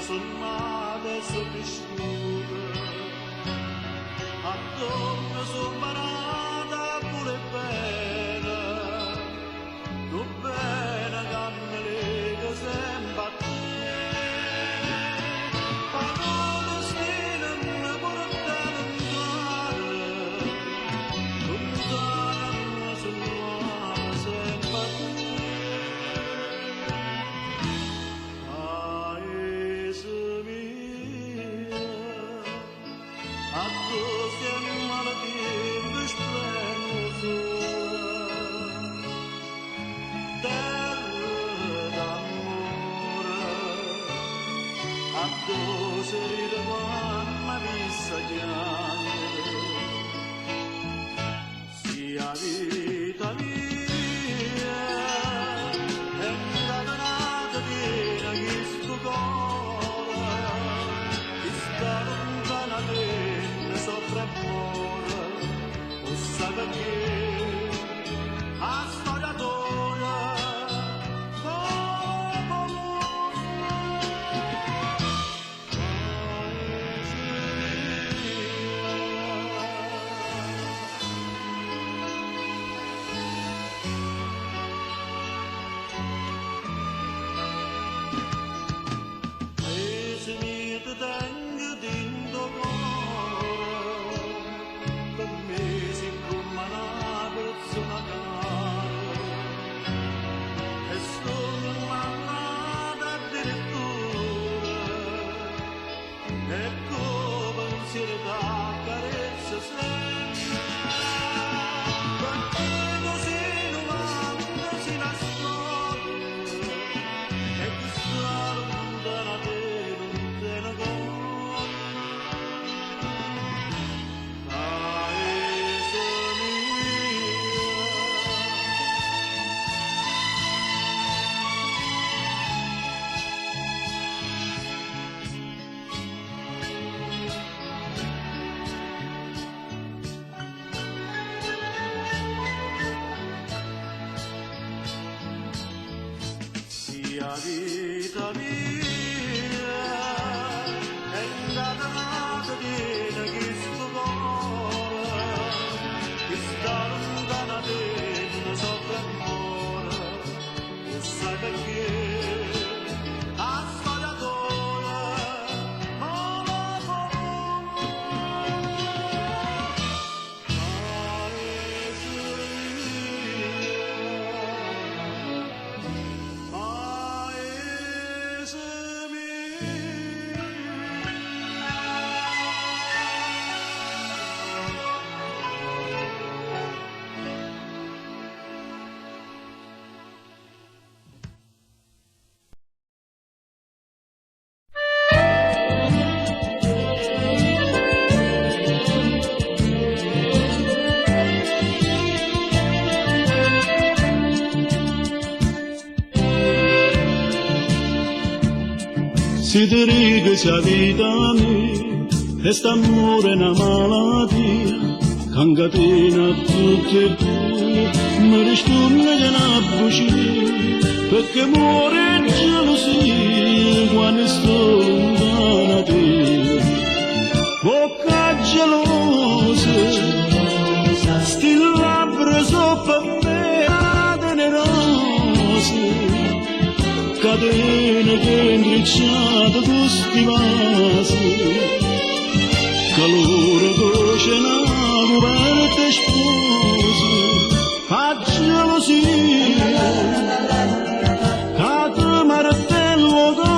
son male so cresciuta, attorno son parata pure bene, tu bene che mi lega sempre a te. Parole stile mi portano lontano sul mare sempre a te. Paese mio, a doce maledire splendoso, terra d'amore, a doce ridevana vista piangere, sia vita mia, è catenata piena che sto cuore, che sta lontana te ne soffre amore, o sa perché a storia tua, paese mio ti tengo dentro cuore, per me si come una persona cara, e sono innamorata addirittura, ecco pensiero da carezza sempre, perché così domanda si nasconde, e chissà lontana te non te ne conto. Paese sia vita mia, è catenata piena che sto cuore, che sta lontana te ne soffre amore, e sai perché a storia tua, paese mio, paese Si ti dico sia vita mia, e st'amore è una malattia, che incatena tutte e due, mi risponde che è una bugia, perché muore gelosia quando sto lontana da te. Bocca gelosa, sti labbra so per me tenerose, catene che intrecciate con sti vasi, calore voce nato per te sposi, a gelosia, che ti martello con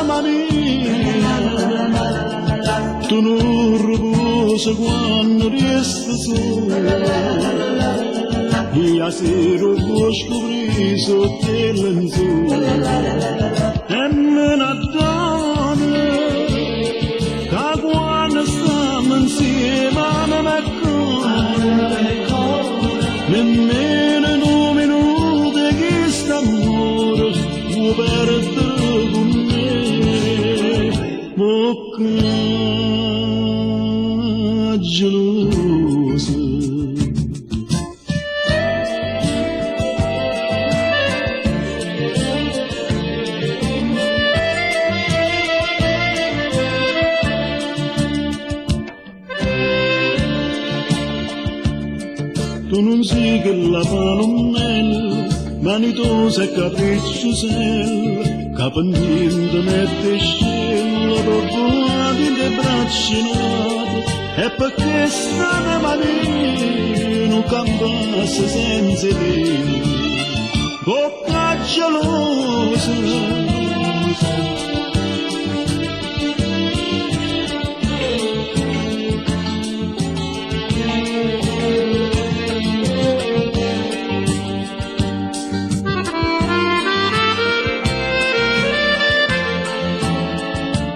mania, tu non riposi quando resti sola, e a sera puoi scoprire sotto il lenzuola, e me ne donna, che quando stiamo insieme non mi accorgo, nemmeno in un minuto che st'amore può perdere con me, bocca gelosa. non si che la palomel, vanitosa capriccio sel, capannino mette scello, dopo di le braccia nate, e perché sta manino campasse senza te, bocca gelosa.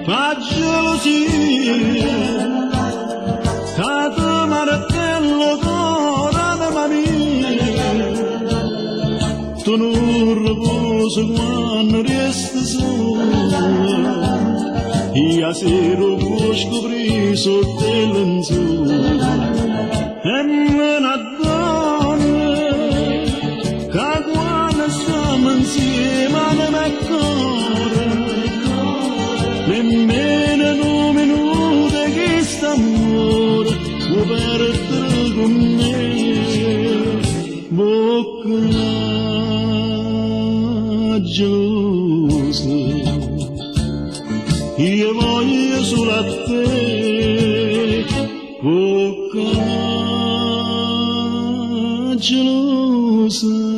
Ma gelosia, cade martello d'ora mia, tu non riposi quando resti sola, io sera può scoprire sotto il lenzuola, e una donna, che quando stiamo insieme non è cuore, nemmeno un minuto che st'amore può perdere con me, bocca gelosa, io voglio solo a te, bocca gelosa.